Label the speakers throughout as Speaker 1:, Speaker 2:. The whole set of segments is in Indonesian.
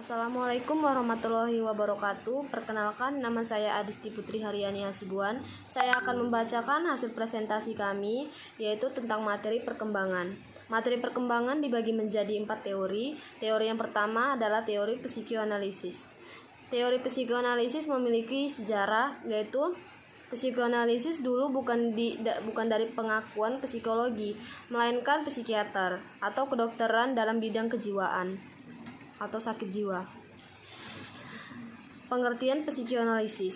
Speaker 1: Assalamualaikum warahmatullahi wabarakatuh. Perkenalkan, nama saya Adisti Putri Haryani Hasibuan. Saya akan membacakan hasil presentasi kami, yaitu tentang materi perkembangan. Materi perkembangan dibagi menjadi 4 teori. Teori yang pertama adalah teori psikoanalisis. Teori psikoanalisis memiliki sejarah, yaitu psikoanalisis dulu bukan dari pengakuan psikologi, melainkan psikiater atau kedokteran dalam bidang kejiwaan atau sakit jiwa. Pengertian psikoanalisis.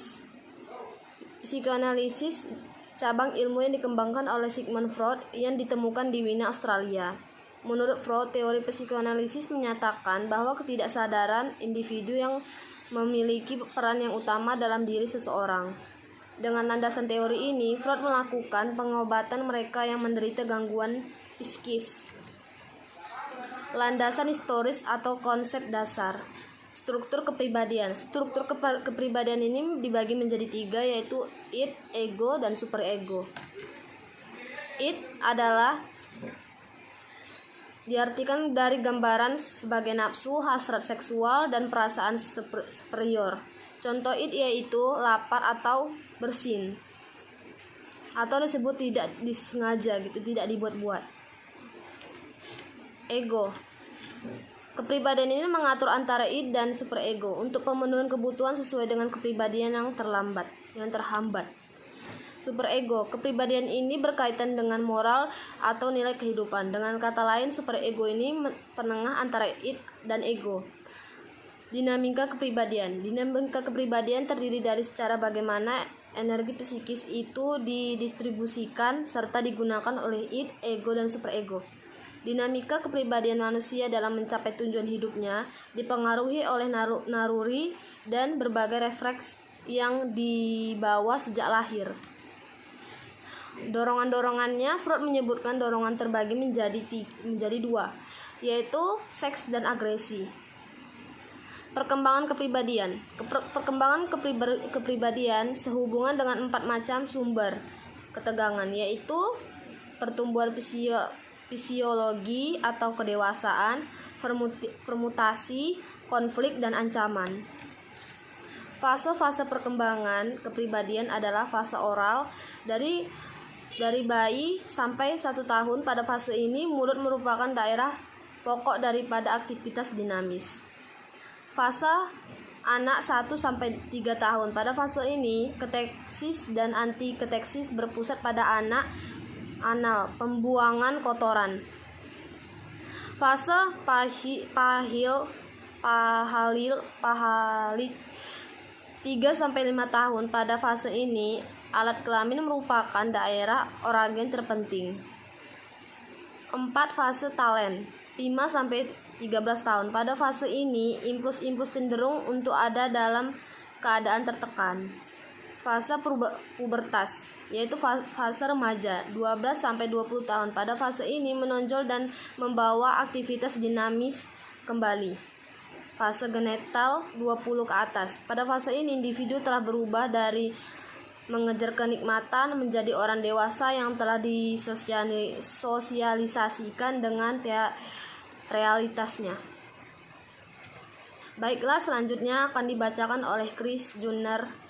Speaker 1: Psikoanalisis cabang ilmu yang dikembangkan oleh Sigmund Freud yang ditemukan di Wina, Australia. Menurut Freud, teori psikoanalisis menyatakan bahwa ketidaksadaran individu yang memiliki peran yang utama dalam diri seseorang. Dengan landasan teori ini, Freud melakukan pengobatan mereka yang menderita gangguan psikis. Landasan historis atau konsep dasar. Struktur kepribadian. Struktur kepribadian ini dibagi menjadi 3, yaitu id, ego, dan superego. Id adalah diartikan dari gambaran sebagai nafsu, hasrat seksual, dan perasaan superior. Contoh id yaitu lapar atau bersin, atau disebut tidak disengaja tidak dibuat-buat. Ego. Kepribadian ini mengatur antara id dan superego untuk pemenuhan kebutuhan sesuai dengan kepribadian yang terhambat. Superego. Kepribadian ini berkaitan dengan moral atau nilai kehidupan. Dengan kata lain, superego ini penengah antara id dan ego. Dinamika kepribadian. Dinamika kepribadian terdiri dari secara bagaimana energi psikis itu didistribusikan serta digunakan oleh id, ego, dan superego. Dinamika kepribadian manusia dalam mencapai tujuan hidupnya dipengaruhi oleh naluri dan berbagai refleks yang dibawa sejak lahir. Dorongan-dorongannya, Freud menyebutkan dorongan terbagi menjadi 2, yaitu seks dan agresi. Perkembangan kepribadian. Perkembangan kepribadian sehubungan dengan 4 macam sumber ketegangan, yaitu pertumbuhan fisiologi atau kedewasaan, permutasi, konflik, dan ancaman. Fase-fase perkembangan kepribadian adalah fase oral dari bayi sampai 1 tahun. Pada fase ini, mulut merupakan daerah pokok daripada aktivitas dinamis. Fase anak 1 sampai 3 tahun. Pada fase ini, kateksis dan antikateksis berpusat pada anal, pembuangan kotoran. Fase pahalil 3 sampai 5 tahun. Pada fase ini, alat kelamin merupakan daerah oragen terpenting. 4. Fase talen 5 sampai 13 tahun. Pada fase ini, impuls cenderung untuk ada dalam keadaan tertekan. Fase pubertas, yaitu fase remaja 12 sampai 20 tahun. Pada fase ini menonjol dan membawa aktivitas dinamis kembali. Fase genital 20 ke atas. Pada fase ini individu telah berubah dari mengejar kenikmatan menjadi orang dewasa yang telah disosialisasikan dengan realitasnya. Baiklah, selanjutnya akan dibacakan oleh Chris Junner.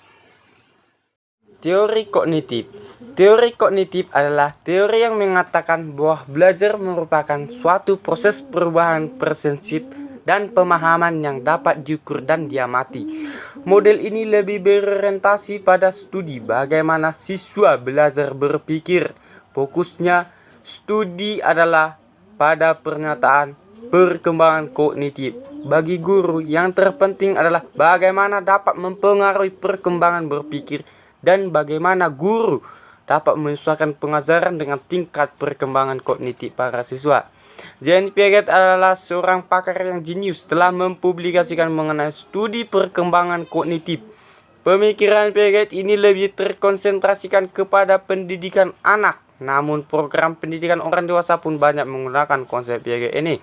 Speaker 2: Teori kognitif. Teori kognitif adalah teori yang mengatakan bahwa belajar merupakan suatu proses perubahan persepsi dan pemahaman yang dapat diukur dan diamati. Model ini lebih berorientasi pada studi bagaimana siswa belajar berpikir. Fokusnya studi adalah pada pernyataan perkembangan kognitif. Bagi guru, yang terpenting adalah bagaimana dapat mempengaruhi perkembangan berpikir dan bagaimana guru dapat menyesuaikan pengajaran dengan tingkat perkembangan kognitif para siswa. Jean Piaget adalah seorang pakar yang jenius telah mempublikasikan mengenai studi perkembangan kognitif. Pemikiran Piaget ini lebih terkonsentrasikan kepada pendidikan anak, namun program pendidikan orang dewasa pun banyak menggunakan konsep Piaget ini.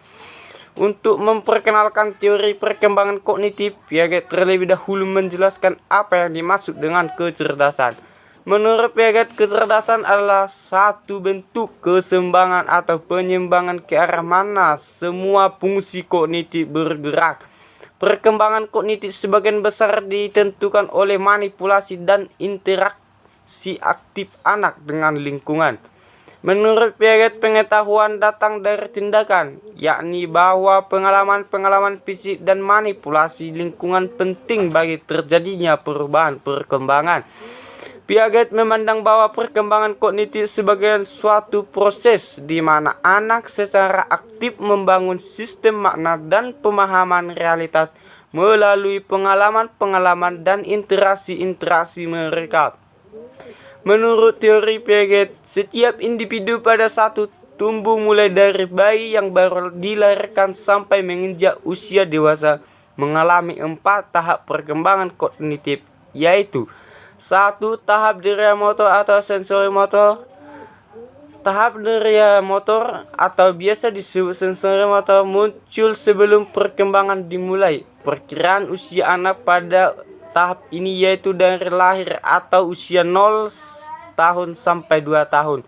Speaker 2: Untuk memperkenalkan teori perkembangan kognitif, Piaget terlebih dahulu menjelaskan apa yang dimaksud dengan kecerdasan. Menurut Piaget, kecerdasan adalah satu bentuk keseimbangan atau penyimbangan ke arah mana semua fungsi kognitif bergerak. Perkembangan kognitif sebagian besar ditentukan oleh manipulasi dan interaksi aktif anak dengan lingkungan. Menurut Piaget, pengetahuan datang dari tindakan, yakni bahwa pengalaman-pengalaman fisik dan manipulasi lingkungan penting bagi terjadinya perubahan perkembangan. Piaget memandang bahwa perkembangan kognitif sebagai suatu proses di mana anak secara aktif membangun sistem makna dan pemahaman realitas melalui pengalaman-pengalaman dan interaksi-interaksi mereka. Menurut teori Piaget, setiap individu pada satu tumbuh mulai dari bayi yang baru dilahirkan sampai menginjak usia dewasa mengalami 4 tahap perkembangan kognitif, yaitu 1. Tahap deria motor atau sensori motor. Tahap deria motor atau biasa disebut sensori motor muncul sebelum perkembangan dimulai. Perkiraan usia anak pada tahap ini yaitu dari lahir atau usia 0 tahun sampai 2 tahun.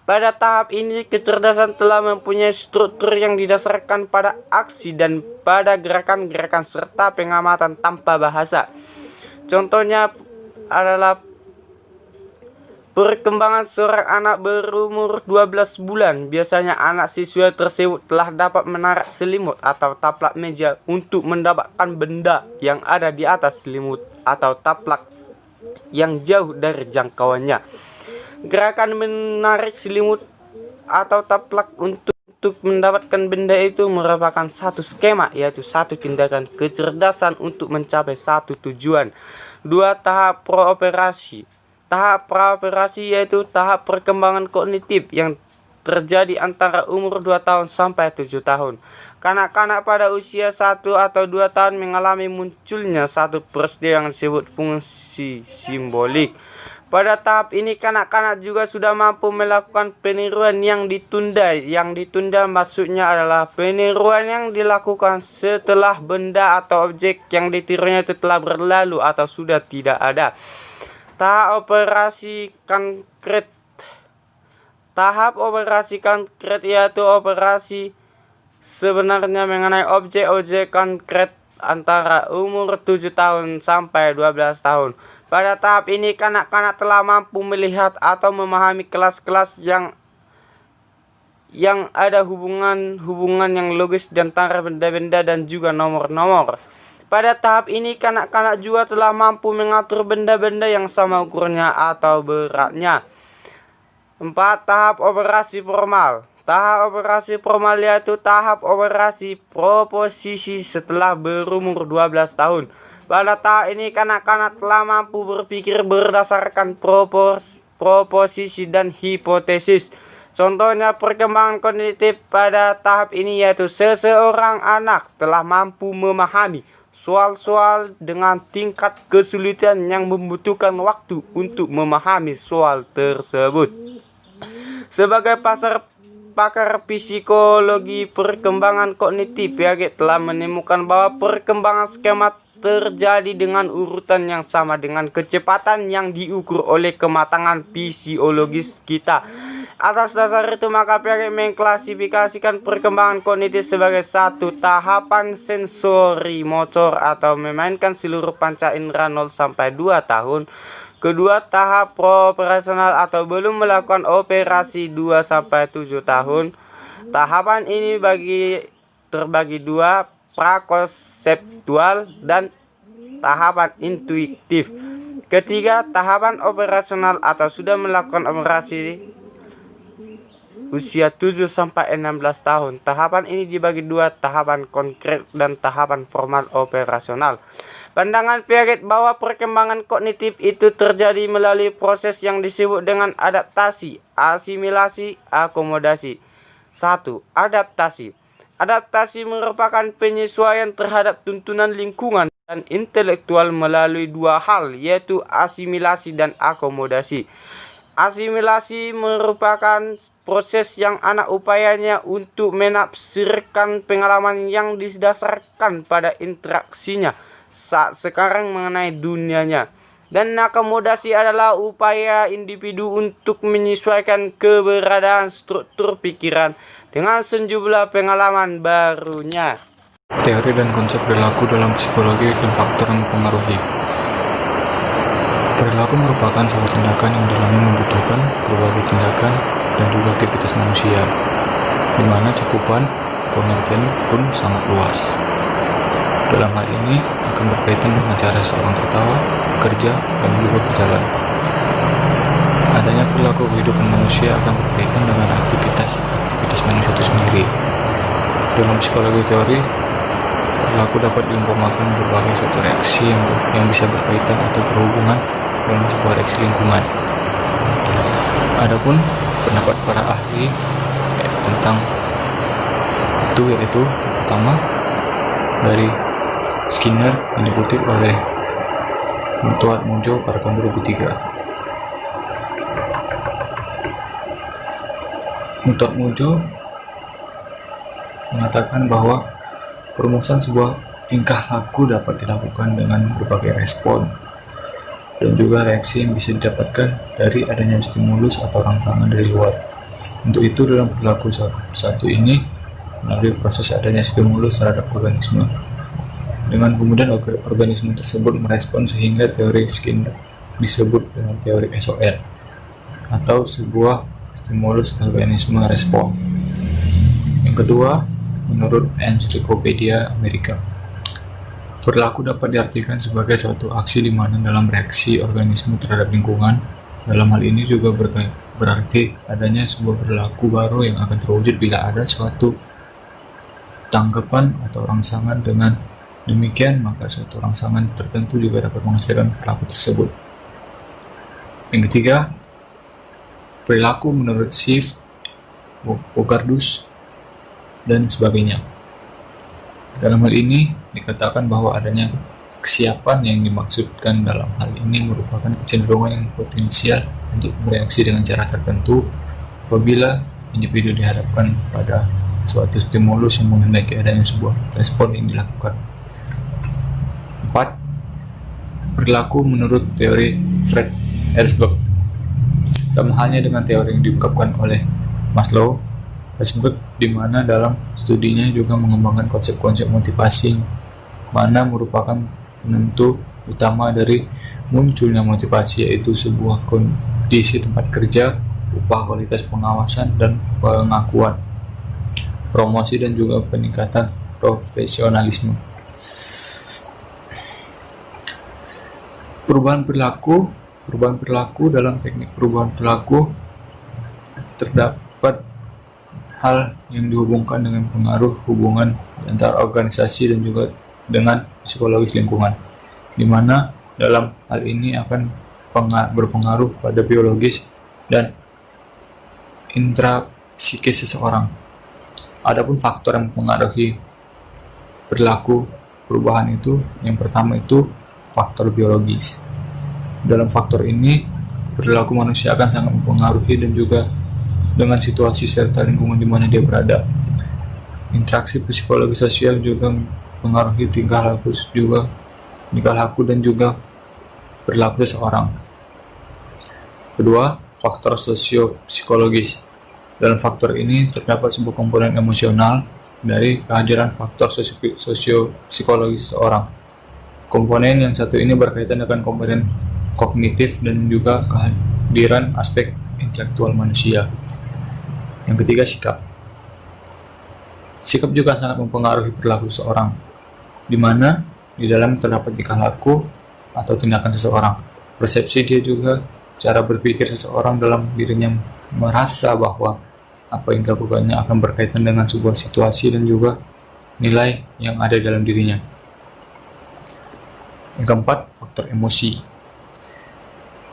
Speaker 2: Pada tahap ini kecerdasan telah mempunyai struktur yang didasarkan pada aksi dan pada gerakan-gerakan serta pengamatan tanpa bahasa. Contohnya adalah perkembangan seorang anak berumur 12 bulan. Biasanya anak siswa tersebut telah dapat menarik selimut atau taplak meja untuk mendapatkan benda yang ada di atas selimut atau taplak yang jauh dari jangkauannya. Gerakan menarik selimut atau taplak untuk mendapatkan benda itu merupakan satu skema, yaitu satu tindakan kecerdasan untuk mencapai satu tujuan. 2. Tahap praoperasi. Tahap praoperasi yaitu tahap perkembangan kognitif yang terjadi antara umur 2 tahun sampai 7 tahun. Kanak-kanak pada usia 1 atau 2 tahun mengalami munculnya satu peristiwa yang disebut fungsi simbolik. Pada tahap ini kanak-kanak juga sudah mampu melakukan peniruan yang ditunda. Yang ditunda maksudnya adalah peniruan yang dilakukan setelah benda atau objek yang ditirunya itu telah berlalu atau sudah tidak ada. Tahap operasi konkret. Tahap operasi konkret yaitu operasi sebenarnya mengenai objek-objek konkret antara umur 7 tahun sampai 12 tahun. Pada tahap ini kanak-kanak telah mampu melihat atau memahami kelas-kelas yang ada hubungan yang logis di antara benda-benda dan juga nomor-nomor. Pada tahap ini kanak-kanak juga telah mampu mengatur benda-benda yang sama ukurnya atau beratnya. 4. Tahap operasi formal. Tahap operasi formal yaitu tahap operasi proposisi setelah berumur 12 tahun. Pada tahap ini kanak-kanak telah mampu berpikir berdasarkan proposisi dan hipotesis. Contohnya perkembangan kognitif pada tahap ini yaitu seseorang anak telah mampu memahami soal-soal dengan tingkat kesulitan yang membutuhkan waktu untuk memahami soal tersebut. Sebagai pakar psikologi perkembangan kognitif, Piaget telah menemukan bahwa perkembangan skema terjadi dengan urutan yang sama dengan kecepatan yang diukur oleh kematangan fisiologis kita. Atas dasar itu maka Piaget mengklasifikasikan perkembangan kognitif sebagai satu tahapan sensori motor atau memainkan seluruh panca indera 0 sampai 2 tahun. Kedua, tahap operasional atau belum melakukan operasi 2 sampai 7 tahun. Tahapan ini terbagi dua, prakonseptual dan tahapan intuitif. Ketiga, tahapan operasional atau sudah melakukan operasi usia 7 sampai 16 tahun. Tahapan ini dibagi dua, tahapan konkret dan tahapan formal operasional. Pandangan Piaget bahwa perkembangan kognitif itu terjadi melalui proses yang disebut dengan adaptasi, asimilasi, akomodasi. 1. Adaptasi. Adaptasi merupakan penyesuaian terhadap tuntunan lingkungan dan intelektual melalui dua hal, yaitu asimilasi dan akomodasi. Asimilasi merupakan proses yang anak upayanya untuk menafsirkan pengalaman yang didasarkan pada interaksinya saat sekarang mengenai dunianya. Dan akomodasi adalah upaya individu untuk menyesuaikan keberadaan struktur pikiran dengan sejumlah pengalaman barunya.
Speaker 3: Teori dan konsep perilaku dalam psikologi dan faktor yang mempengaruhi. Perilaku merupakan sebuah tindakan yang dalamnya membutuhkan berbagai tindakan dan juga aktivitas manusia, di mana cakupan pengertian pun sangat luas. Dalam hal ini akan berkaitan dengan cara seorang tertawa, kerja, dan juga berjalan. Adanya perilaku kehidupan manusia akan berkaitan dengan aktivitas manusia itu sendiri. Dalam psikologi teori, perilaku dapat diumpamakan berbagai suatu reaksi yang bisa berkaitan atau berhubungan dengan sebuah reaksi lingkungan. Adapun pendapat para ahli tentang itu yaitu pertama dari Skinner yang dikutip oleh Tuat Mojo pada tahun 2003. Tuat Mojo mengatakan bahwa perumusan sebuah tingkah laku dapat dilakukan dengan berbagai respon dan juga reaksi yang bisa didapatkan dari adanya stimulus atau rangsangan dari luar. Untuk itu dalam perilaku satu ini melalui proses adanya stimulus terhadap organisme. Dengan kemudian organisme tersebut merespon sehingga teori Skinner disebut dengan teori SOR atau sebuah stimulus organisme respon. Yang kedua, menurut Encyclopedia Amerika, perilaku dapat diartikan sebagai suatu aksi di mana dalam reaksi organisme terhadap lingkungan. Dalam hal ini juga berarti adanya sebuah perilaku baru yang akan terwujud bila ada suatu tanggapan atau rangsangan. Dengan demikian, maka suatu rangsangan tertentu juga dapat menghasilkan perilaku tersebut. Yang ketiga, perilaku menurut Schiff, Bogardus, dan sebagainya. Dalam hal ini dikatakan bahwa adanya kesiapan yang dimaksudkan dalam hal ini merupakan kecenderungan yang potensial untuk bereaksi dengan cara tertentu apabila individu dihadapkan pada suatu stimulus yang menghendaki adanya sebuah respon yang dilakukan. 4. Perilaku menurut teori Fred Herzberg. Sama halnya dengan teori yang diungkapkan oleh Maslow, Herzberg di mana dalam studinya juga mengembangkan konsep-konsep motivasi mana merupakan penentu utama dari munculnya motivasi, yaitu sebuah kondisi tempat kerja, upah, kualitas pengawasan dan pengakuan, promosi dan juga peningkatan profesionalisme. Perubahan perilaku dalam teknik perubahan perilaku terdapat hal yang dihubungkan dengan pengaruh hubungan antara organisasi dan juga dengan psikologis lingkungan, di mana dalam hal ini akan berpengaruh pada biologis dan intrapsikis seseorang. Adapun faktor yang mempengaruhi perilaku perubahan itu, yang pertama itu faktor biologis. Dalam faktor ini, perilaku manusia akan sangat mempengaruhi dan juga dengan situasi serta lingkungan di mana dia berada. Interaksi psikologi sosial juga mempengaruhi tingkah laku dan juga perilaku seseorang. Kedua, faktor sosio-psikologis. Dalam faktor ini terdapat sebuah komponen emosional dari kehadiran faktor sosio-psikologis seseorang. Komponen yang satu ini berkaitan dengan komponen kognitif dan juga kehadiran aspek intelektual manusia. Yang ketiga, sikap. Sikap juga sangat mempengaruhi perilaku seseorang, di mana di dalam terdapat tingkah laku atau tindakan seseorang. Persepsi dia juga cara berpikir seseorang dalam dirinya merasa bahwa apa yang dilakukannya akan berkaitan dengan sebuah situasi dan juga nilai yang ada dalam dirinya. Yang keempat, faktor emosi.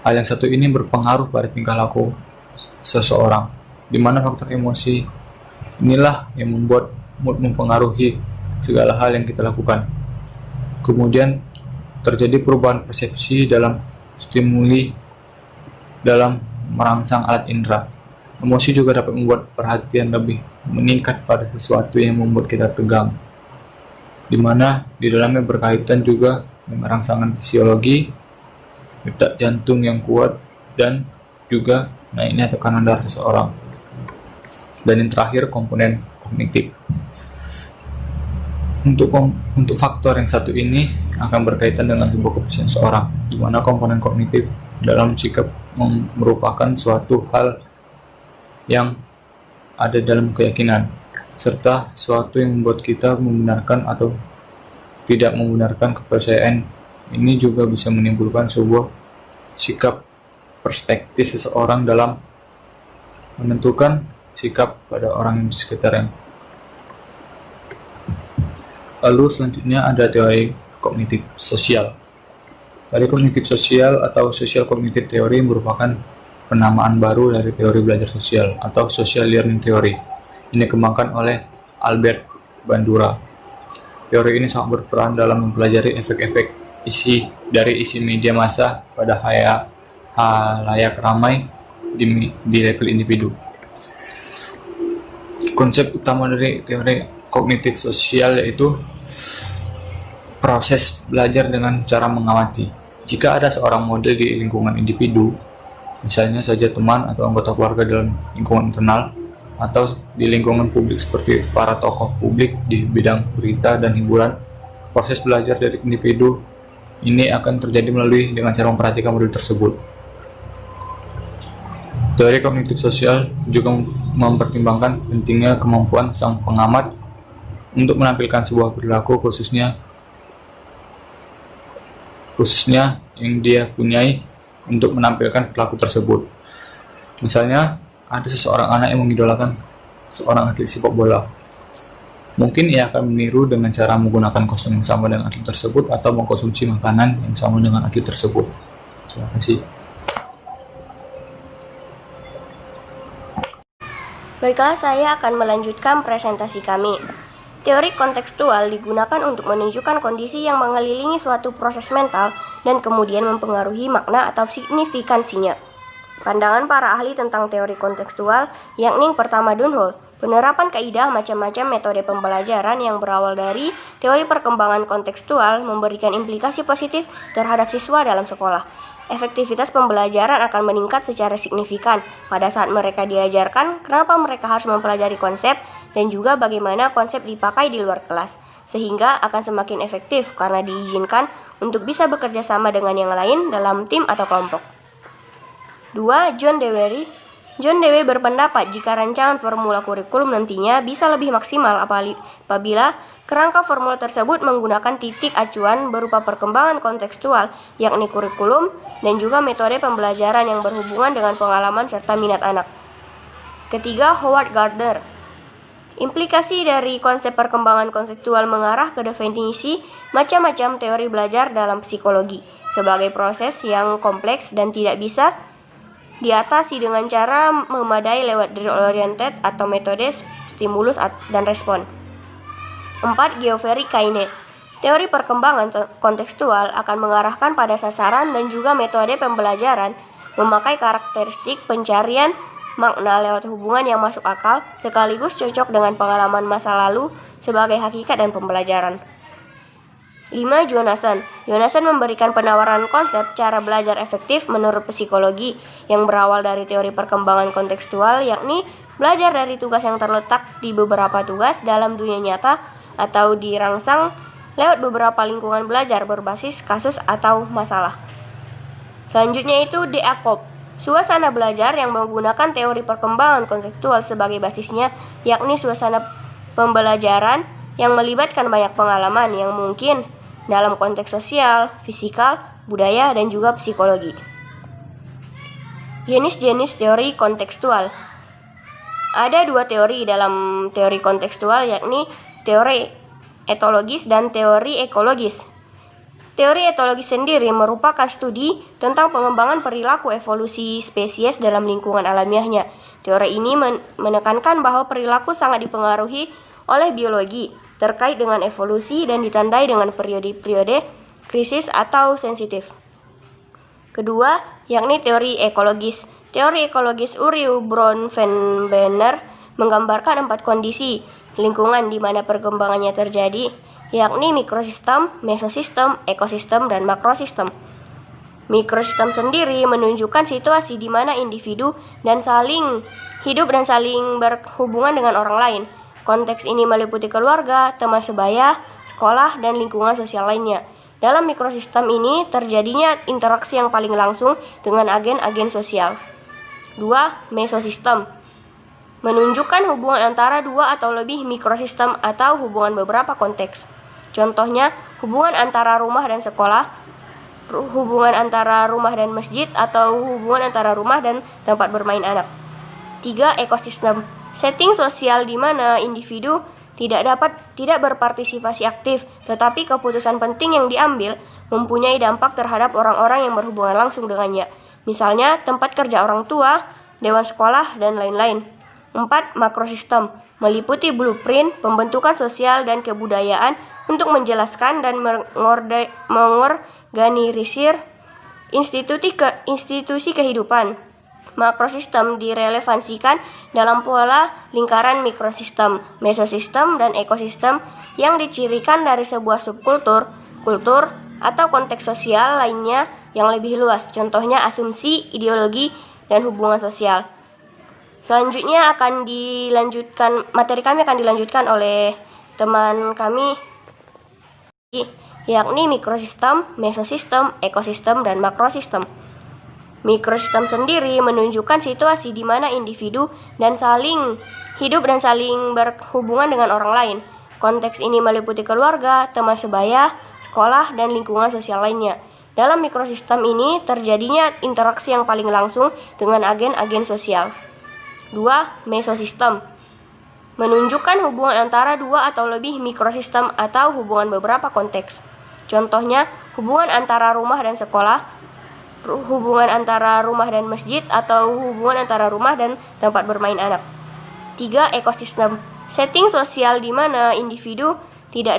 Speaker 3: Hal yang satu ini berpengaruh pada tingkah laku seseorang, di mana faktor emosi inilah yang membuat mood mempengaruhi segala hal yang kita lakukan. Kemudian terjadi perubahan persepsi dalam stimuli dalam merangsang alat indera. Emosi juga dapat membuat perhatian lebih meningkat pada sesuatu yang membuat kita tegang, di mana di dalamnya berkaitan juga dengan rangsangan fisiologi, detak jantung yang kuat, dan juga naiknya tekanan darah seseorang. Dan yang terakhir, komponen kognitif. Untuk faktor yang satu ini akan berkaitan dengan sebuah kepercayaan seorang, di mana komponen kognitif dalam sikap merupakan suatu hal yang ada dalam keyakinan, serta sesuatu yang membuat kita membenarkan atau tidak membenarkan kepercayaan. Ini juga bisa menimbulkan sebuah sikap perspektif seseorang dalam menentukan sikap pada orang yang di sekitarnya. Lalu selanjutnya ada teori kognitif sosial. Teori kognitif sosial atau social cognitive theory merupakan penamaan baru dari teori belajar sosial atau social learning theory. Ini dikembangkan oleh Albert Bandura. Teori ini sangat berperan dalam mempelajari efek-efek isi media massa pada halayak ramai di level individu. Konsep utama dari teori kognitif sosial yaitu proses belajar dengan cara mengamati. Jika ada seorang model di lingkungan individu, misalnya saja teman atau anggota keluarga dalam lingkungan internal, atau di lingkungan publik seperti para tokoh publik di bidang berita dan hiburan, proses belajar dari individu ini akan terjadi melalui dengan cara memperhatikan model tersebut. Teori kognitif sosial juga mempertimbangkan pentingnya kemampuan sang pengamat untuk menampilkan sebuah perilaku khususnya yang dia punyai untuk menampilkan perilaku tersebut. Misalnya, ada seseorang anak yang mengidolakan seorang atlet sepak bola. Mungkin ia akan meniru dengan cara menggunakan kostum yang sama dengan atlet tersebut atau mengkonsumsi makanan yang sama dengan atlet tersebut. Terima kasih.
Speaker 4: Baiklah, saya akan melanjutkan presentasi kami. Teori kontekstual digunakan untuk menunjukkan kondisi yang mengelilingi suatu proses mental dan kemudian mempengaruhi makna atau signifikansinya. Pandangan para ahli tentang teori kontekstual, yakni pertama Dunhol, penerapan kaidah macam-macam metode pembelajaran yang berawal dari teori perkembangan kontekstual memberikan implikasi positif terhadap siswa dalam sekolah. Efektivitas pembelajaran akan meningkat secara signifikan pada saat mereka diajarkan kenapa mereka harus mempelajari konsep dan juga bagaimana konsep dipakai di luar kelas, sehingga akan semakin efektif karena diizinkan untuk bisa bekerja sama dengan yang lain dalam tim atau kelompok. 2. John Dewey berpendapat jika rancangan formula kurikulum nantinya bisa lebih maksimal apabila kerangka formula tersebut menggunakan titik acuan berupa perkembangan kontekstual, yakni kurikulum, dan juga metode pembelajaran yang berhubungan dengan pengalaman serta minat anak. Ketiga, Howard Gardner. Implikasi dari konsep perkembangan kontekstual mengarah ke definisi macam-macam teori belajar dalam psikologi sebagai proses yang kompleks dan tidak bisa diatasi dengan cara memadai lewat drill-oriented atau metode stimulus dan respon. 4. Geoffrey Kayne. Teori perkembangan kontekstual akan mengarahkan pada sasaran dan juga metode pembelajaran, memakai karakteristik pencarian makna lewat hubungan yang masuk akal, sekaligus cocok dengan pengalaman masa lalu sebagai hakikat dan pembelajaran. 5. Jonasson memberikan penawaran konsep cara belajar efektif menurut psikologi yang berawal dari teori perkembangan kontekstual, yakni belajar dari tugas yang terletak di beberapa tugas dalam dunia nyata atau dirangsang lewat beberapa lingkungan belajar berbasis kasus atau masalah. Selanjutnya itu De Akob, suasana belajar yang menggunakan teori perkembangan kontekstual sebagai basisnya, yakni suasana pembelajaran yang melibatkan banyak pengalaman yang mungkin dalam konteks sosial, fisikal, budaya, dan juga psikologi. Jenis-jenis teori kontekstual. Ada dua teori dalam teori kontekstual, yakni teori etologis dan teori ekologis. Teori etologis sendiri merupakan studi tentang pengembangan perilaku evolusi spesies dalam lingkungan alamiahnya. Teori ini menekankan bahwa perilaku sangat dipengaruhi oleh biologi terkait dengan evolusi dan ditandai dengan periode-periode krisis atau sensitif. Kedua, yakni teori ekologis. Teori ekologis Uriu Bronfenbrenner menggambarkan 4 kondisi lingkungan di mana perkembangannya terjadi, yakni mikrosistem, mesosistem, ekosistem, dan makrosistem. Mikrosistem sendiri menunjukkan situasi di mana individu dan saling hidup dan saling berhubungan dengan orang lain. Konteks ini meliputi keluarga, teman sebaya, sekolah, dan lingkungan sosial lainnya. Dalam mikrosistem ini terjadinya interaksi yang paling langsung dengan agen-agen sosial. 2. Mesosistem menunjukkan hubungan antara dua atau lebih mikrosistem atau hubungan beberapa konteks. Contohnya, hubungan antara rumah dan sekolah, hubungan antara rumah dan masjid, atau hubungan antara rumah dan tempat bermain anak. 3. Ekosistem setting sosial di mana individu tidak berpartisipasi aktif, tetapi keputusan penting yang diambil mempunyai dampak terhadap orang-orang yang berhubungan langsung dengannya. Misalnya, tempat kerja orang tua, dewan sekolah, dan lain-lain. 4. Makrosistem meliputi blueprint, pembentukan sosial dan kebudayaan untuk menjelaskan dan mengorganisir institusi kehidupan. Makrosistem direlevansikan dalam pola lingkaran mikrosistem, mesosistem, dan ekosistem yang dicirikan dari sebuah subkultur, kultur, atau konteks sosial lainnya yang lebih luas. Contohnya asumsi, ideologi, dan hubungan sosial. Selanjutnya materi kami akan dilanjutkan oleh teman kami, yakni mikrosistem, mesosistem, ekosistem, dan makrosistem. Mikrosistem sendiri menunjukkan situasi di mana individu saling hidup dan saling berhubungan dengan orang lain. Konteks ini meliputi keluarga, teman sebaya, sekolah, dan lingkungan sosial lainnya. Dalam mikrosistem ini terjadinya interaksi yang paling langsung dengan agen-agen sosial. 2. Mesosistem menunjukkan hubungan antara dua atau lebih mikrosistem atau hubungan beberapa konteks. Contohnya, hubungan antara rumah dan sekolah, hubungan antara rumah dan masjid, atau hubungan antara rumah dan tempat bermain anak. 3. Ekosistem setting sosial di mana individu tidak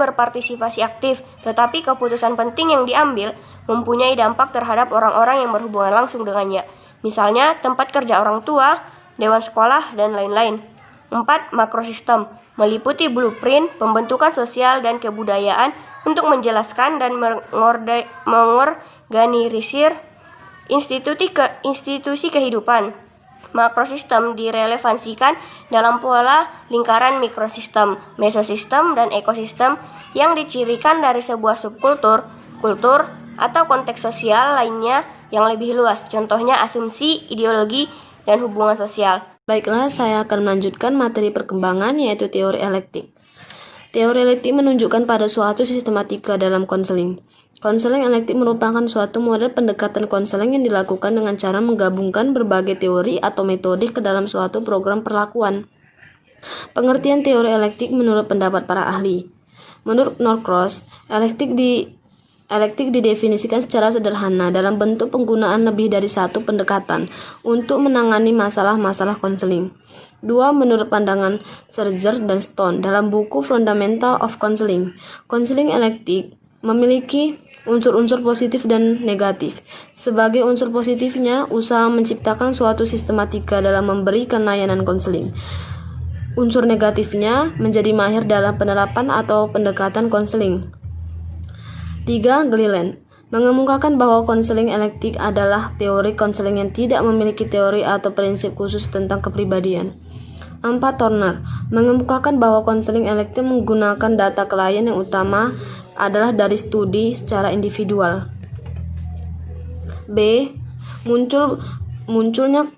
Speaker 4: berpartisipasi aktif, tetapi keputusan penting yang diambil mempunyai dampak terhadap orang-orang yang berhubungan langsung dengannya. Misalnya, tempat kerja orang tua, dewan sekolah, dan lain-lain. 4. Makrosistem meliputi blueprint, pembentukan sosial dan kebudayaan untuk menjelaskan dan mengorganisir institusi kehidupan. Makrosistem direlevansikan dalam pola lingkaran mikrosistem, mesosistem, dan ekosistem yang dicirikan dari sebuah subkultur, kultur, atau konteks sosial lainnya yang lebih luas. Contohnya asumsi, ideologi, dan hubungan sosial.
Speaker 1: Baiklah, saya akan melanjutkan materi perkembangan, yaitu teori elektik. Teori elektik menunjukkan pada suatu sistematika dalam konseling. Konseling elektik merupakan suatu model pendekatan konseling yang dilakukan dengan cara menggabungkan berbagai teori atau metode ke dalam suatu program perlakuan. Pengertian teori elektik menurut pendapat para ahli. Menurut Norcross, elektik didefinisikan secara sederhana dalam bentuk penggunaan lebih dari satu pendekatan untuk menangani masalah-masalah konseling. 2. Menurut pandangan Serger dan Stone dalam buku Fundamental of Counseling, konseling elektik memiliki unsur-unsur positif dan negatif. Sebagai unsur positifnya, usaha menciptakan suatu sistematika dalam memberikan layanan konseling. Unsur negatifnya menjadi mahir dalam penerapan atau pendekatan konseling. 3. Gilliland mengemukakan bahwa konseling elektik adalah teori konseling yang tidak memiliki teori atau prinsip khusus tentang kepribadian. 4. Turner mengemukakan bahwa konseling elektik menggunakan data klien yang utama adalah dari studi secara individual. B. Munculnya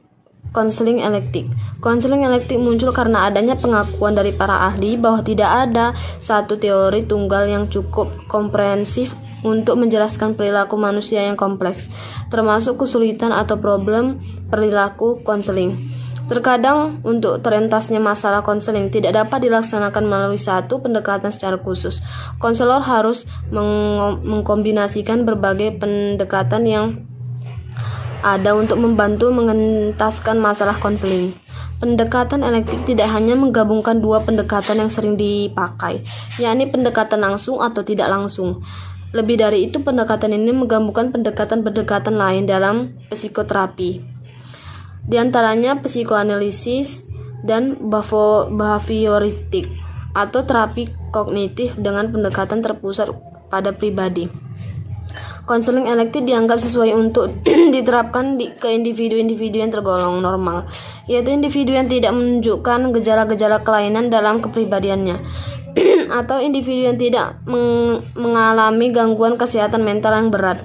Speaker 1: konseling elektik. Konseling elektik muncul karena adanya pengakuan dari para ahli bahwa tidak ada satu teori tunggal yang cukup komprehensif untuk menjelaskan perilaku manusia yang kompleks, termasuk kesulitan atau problem perilaku konseling. Terkadang untuk terentasnya masalah konseling tidak dapat dilaksanakan melalui satu pendekatan secara khusus. Konselor harus mengkombinasikan berbagai pendekatan yang ada untuk membantu mengentaskan masalah konseling. Pendekatan elektik tidak hanya menggabungkan dua pendekatan yang sering dipakai, yakni pendekatan langsung atau tidak langsung. Lebih dari itu, pendekatan ini menggabungkan pendekatan-pendekatan lain dalam psikoterapi. Di antaranya psikoanalisis dan behavioristik atau terapi kognitif dengan pendekatan terpusat pada pribadi. Konseling elektif dianggap sesuai untuk diterapkan ke individu-individu yang tergolong normal, yaitu individu yang tidak menunjukkan gejala-gejala kelainan dalam kepribadiannya, atau individu yang tidak mengalami gangguan kesehatan mental yang berat.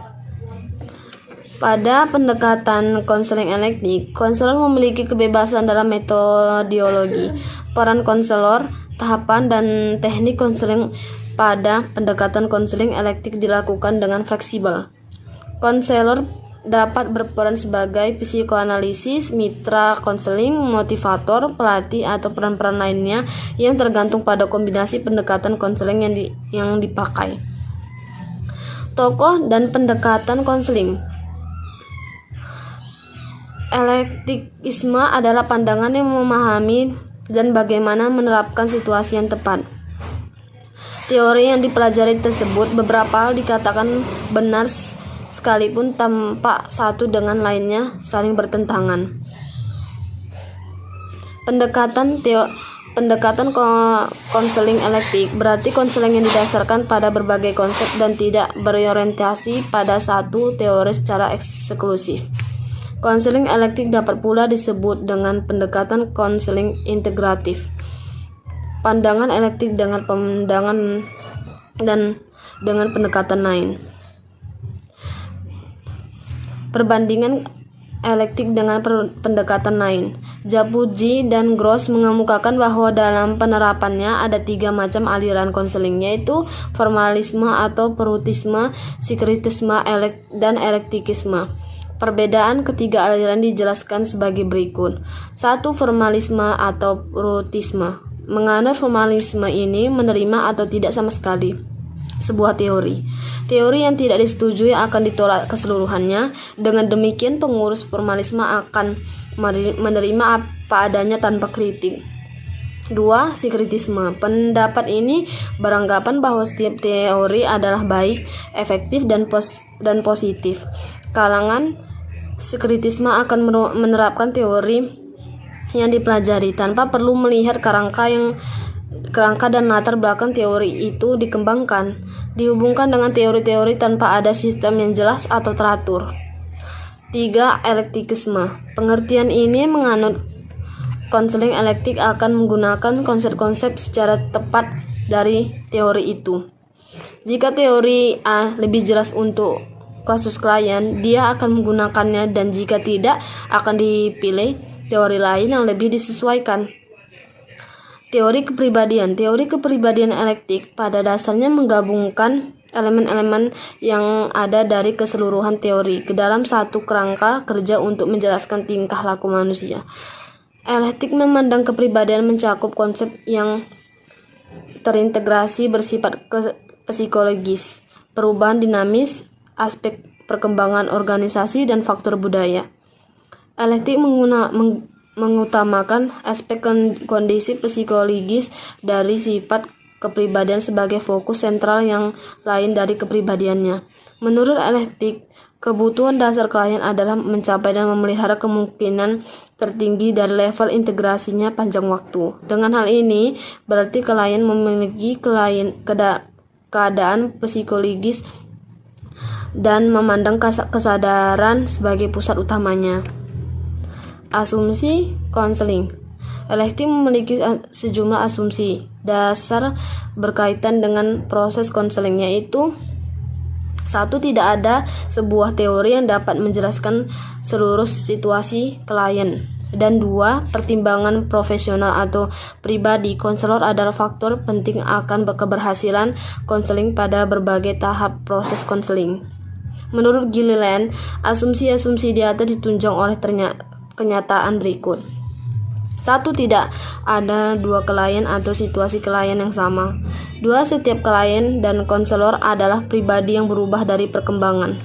Speaker 1: Pada pendekatan konseling elektif, konselor memiliki kebebasan dalam metodologi, peran konselor, tahapan, dan teknik konseling. Pada pendekatan konseling elektif dilakukan dengan fleksibel. Konselor dapat berperan sebagai psikoanalisis, mitra konseling, motivator, pelatih, atau peran-peran lainnya yang tergantung pada kombinasi pendekatan konseling yang dipakai. Tokoh dan pendekatan konseling. Elektikisme adalah pandangan yang memahami dan bagaimana menerapkan situasi yang tepat. Teori yang dipelajari tersebut beberapa hal dikatakan benar sekalipun tampak satu dengan lainnya saling bertentangan. Pendekatan konseling elektif berarti konseling yang didasarkan pada berbagai konsep dan tidak berorientasi pada satu teori secara eksklusif. Konseling elektif dapat pula disebut dengan pendekatan konseling integratif. Pandangan elektif dengan pandangan dan dengan pendekatan lain. Perbandingan elektif dengan pendekatan lain. Japuji dan Gross mengemukakan bahwa dalam penerapannya ada 3 macam aliran konseling, yaitu formalisme atau prutisme, sinkretisme, dan elektikisme. Perbedaan ketiga aliran dijelaskan sebagai berikut. 1. Formalisme atau prutisme. Menganut formalisme ini menerima atau tidak sama sekali sebuah teori. Teori yang tidak disetujui akan ditolak keseluruhannya. Dengan demikian pengurus formalisme akan menerima apa adanya tanpa kritik. 2. Sinkretisme. Pendapat ini beranggapan bahwa setiap teori adalah baik, efektif, dan positif. Kalangan sinkretisme akan menerapkan teori yang dipelajari tanpa perlu melihat kerangka dan latar belakang teori itu dikembangkan, dihubungkan dengan teori-teori tanpa ada sistem yang jelas atau teratur. 3. Elektikisme. Pengertian ini menganut konseling elektif akan menggunakan konsep-konsep secara tepat dari teori itu. Jika teori A lebih jelas untuk kasus klien, dia akan menggunakannya, dan jika tidak, akan dipilih teori lain yang lebih disesuaikan. Teori kepribadian. Teori kepribadian elektif pada dasarnya menggabungkan elemen-elemen yang ada dari keseluruhan teori ke dalam satu kerangka kerja untuk menjelaskan tingkah laku manusia. Elektif memandang kepribadian mencakup konsep yang terintegrasi bersifat psikologis, perubahan dinamis, aspek perkembangan organisasi, dan faktor budaya. Elektif mengutamakan aspek kondisi psikologis dari sifat kepribadian sebagai fokus sentral yang lain dari kepribadiannya. Menurut elektif, kebutuhan dasar klien adalah mencapai dan memelihara kemungkinan tertinggi dari level integrasinya panjang waktu. Dengan hal ini, berarti klien memiliki keadaan psikologis dan memandang kesadaran sebagai pusat utamanya. Asumsi konseling. Elektif memiliki sejumlah asumsi dasar berkaitan dengan proses konseling, yaitu 1. Tidak ada sebuah teori yang dapat menjelaskan seluruh situasi klien, dan 2. Pertimbangan profesional atau pribadi konselor adalah faktor penting akan keberhasilan konseling pada berbagai tahap proses konseling. Menurut Gilliland, asumsi-asumsi di atas ditunjang oleh kenyataan berikut. 1. Tidak ada 2 klien atau situasi klien yang sama. 2. Setiap klien dan konselor adalah pribadi yang berubah dari perkembangan.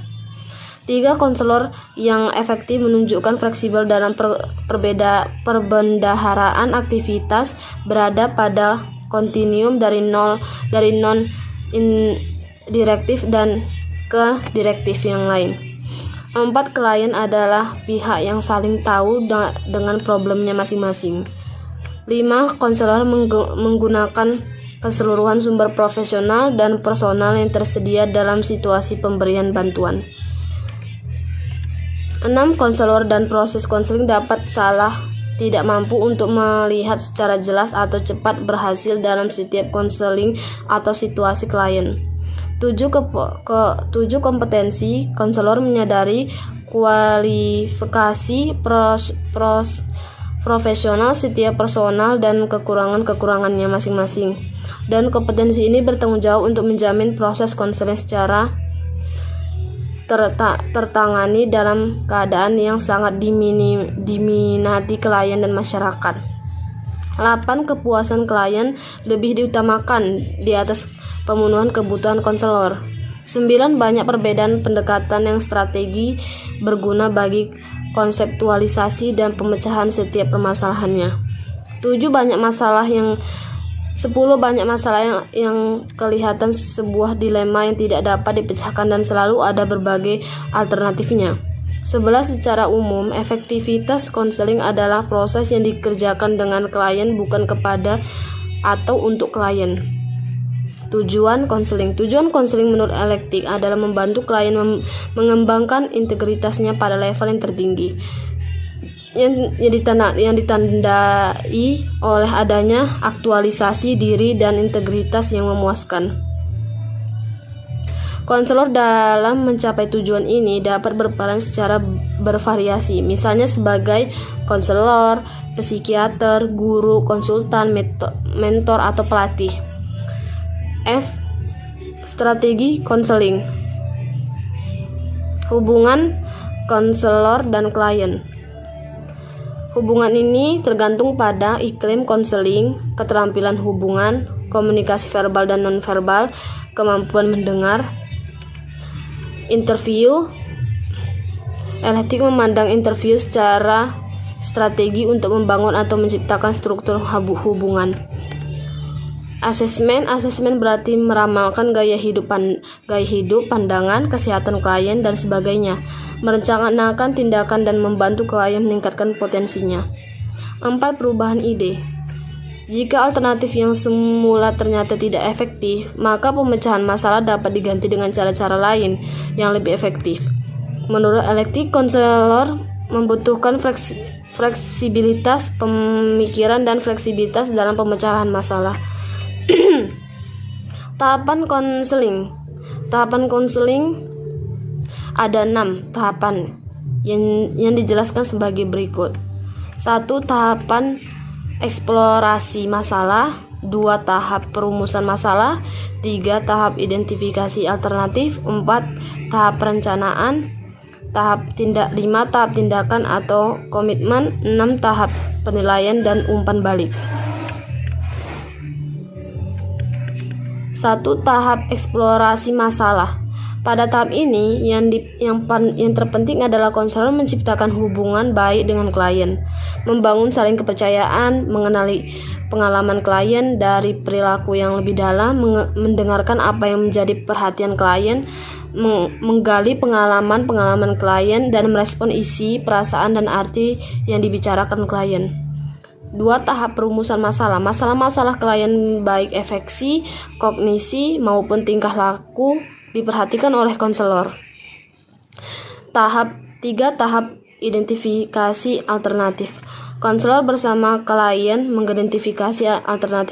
Speaker 1: 3. Konselor yang efektif menunjukkan fleksibel dalam perbendaharaan aktivitas, berada pada kontinuum dari non direktif dan ke direktif yang lain. 4. Klien adalah pihak yang saling tahu dengan problemnya masing-masing. 5. Konselor menggunakan keseluruhan sumber profesional dan personal yang tersedia dalam situasi pemberian bantuan. 6. Konselor dan proses konseling dapat tidak mampu untuk melihat secara jelas atau cepat berhasil dalam setiap konseling atau situasi klien. 7. Kompetensi konselor menyadari kualifikasi profesional setiap personal dan kekurangannya masing-masing. Dan kompetensi ini bertanggung jawab untuk menjamin proses konseling secara tertangani dalam keadaan yang sangat diminati klien dan masyarakat. 8. Kepuasan klien lebih diutamakan di atas pemenuhan kebutuhan konselor. 9. Banyak perbedaan pendekatan yang strategi berguna bagi konseptualisasi dan pemecahan setiap permasalahannya. 10. Banyak masalah yang kelihatan sebuah dilema yang tidak dapat dipecahkan dan selalu ada berbagai alternatifnya. 11. Secara umum, efektivitas konseling adalah proses yang dikerjakan dengan klien bukan kepada atau untuk klien. Tujuan konseling menurut Ellektic adalah membantu klien mengembangkan integritasnya pada level yang tertinggi, yang ditandai oleh adanya aktualisasi diri dan integritas yang memuaskan. Konselor dalam mencapai tujuan ini dapat berperan secara bervariasi, misalnya sebagai konselor, psikiater, guru, konsultan, mentor, atau pelatih. F. Strategi konseling. Hubungan konselor dan klien. Hubungan ini tergantung pada iklim konseling, keterampilan hubungan, komunikasi verbal dan nonverbal, kemampuan mendengar. Interview. Ellektic memandang interview secara strategi untuk membangun atau menciptakan struktur hubungan. Asesmen berarti meramalkan gaya hidup, pandangan, kesehatan klien, dan sebagainya. Merencanakan tindakan dan membantu klien meningkatkan potensinya. 4. Perubahan ide. Jika alternatif yang semula ternyata tidak efektif, maka pemecahan masalah dapat diganti dengan cara-cara lain yang lebih efektif. Menurut Ellektic, konselor membutuhkan fleksibilitas pemikiran dan fleksibilitas dalam pemecahan masalah. Tahapan konseling ada 6 tahapan yang dijelaskan sebagai berikut. 1. Tahapan eksplorasi masalah. 2. Tahap perumusan masalah. 3. Tahap identifikasi alternatif. 4. Tahap perencanaan. 5. Tahap tindakan atau komitmen. 6. Tahap penilaian dan umpan balik. 1. Tahap eksplorasi masalah. Pada tahap ini, yang terpenting adalah konselor menciptakan hubungan baik dengan klien, membangun saling kepercayaan, mengenali pengalaman klien dari perilaku yang lebih dalam, mendengarkan apa yang menjadi perhatian klien, menggali pengalaman klien, dan merespon isi, perasaan, dan arti yang dibicarakan klien. 2. Tahap perumusan masalah. Masalah-masalah klien baik afeksi, kognisi, maupun tingkah laku diperhatikan oleh konselor. 3. Tahap identifikasi alternatif. Konselor bersama klien mengidentifikasi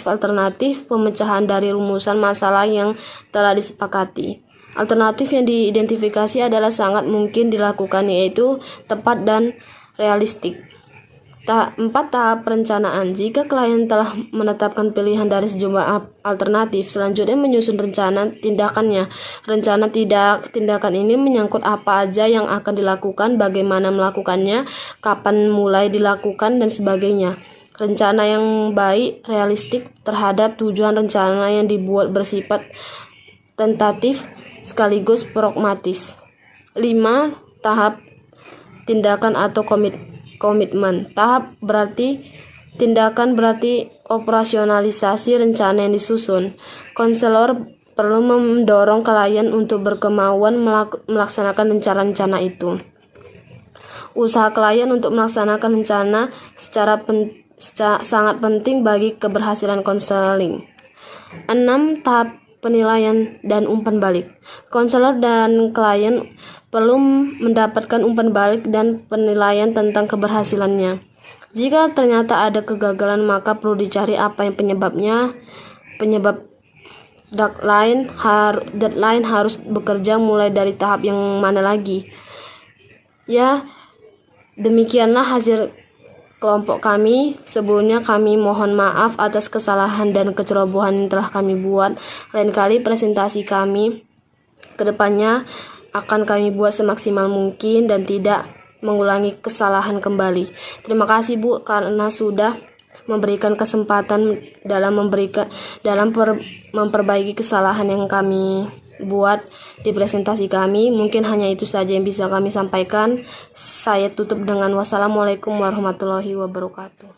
Speaker 1: alternatif pemecahan dari rumusan masalah yang telah disepakati. Alternatif yang diidentifikasi adalah sangat mungkin dilakukan, yaitu tepat dan realistik. 4. Tahap perencanaan. Jika klien telah menetapkan pilihan dari sejumlah alternatif, selanjutnya menyusun rencana tindakannya. Rencana tindakan ini menyangkut apa aja yang akan dilakukan, bagaimana melakukannya, kapan mulai dilakukan, dan sebagainya. Rencana yang baik, realistik terhadap tujuan rencana yang dibuat bersifat tentatif sekaligus pragmatis. 5. Tahap tindakan atau komitmen. Tindakan berarti operasionalisasi rencana yang disusun. Konselor perlu mendorong klien untuk berkemauan melaksanakan rencana-rencana itu. Usaha klien untuk melaksanakan rencana sangat penting bagi keberhasilan konseling. 6. Tahap penilaian dan umpan balik. Konselor dan klien perlu mendapatkan umpan balik dan penilaian tentang keberhasilannya. Jika ternyata ada kegagalan, maka perlu dicari apa yang penyebabnya. Deadline harus bekerja mulai dari tahap yang mana lagi. Ya, demikianlah hasil kelompok kami. Sebelumnya kami mohon maaf atas kesalahan dan kecerobohan yang telah kami buat. Lain kali presentasi kami kedepannya akan kami buat semaksimal mungkin dan tidak mengulangi kesalahan kembali. Terima kasih Bu karena sudah memberikan kesempatan dalam memperbaiki kesalahan yang kami buat di presentasi kami. Mungkin hanya itu saja yang bisa kami sampaikan. Saya tutup dengan wassalamualaikum warahmatullahi wabarakatuh.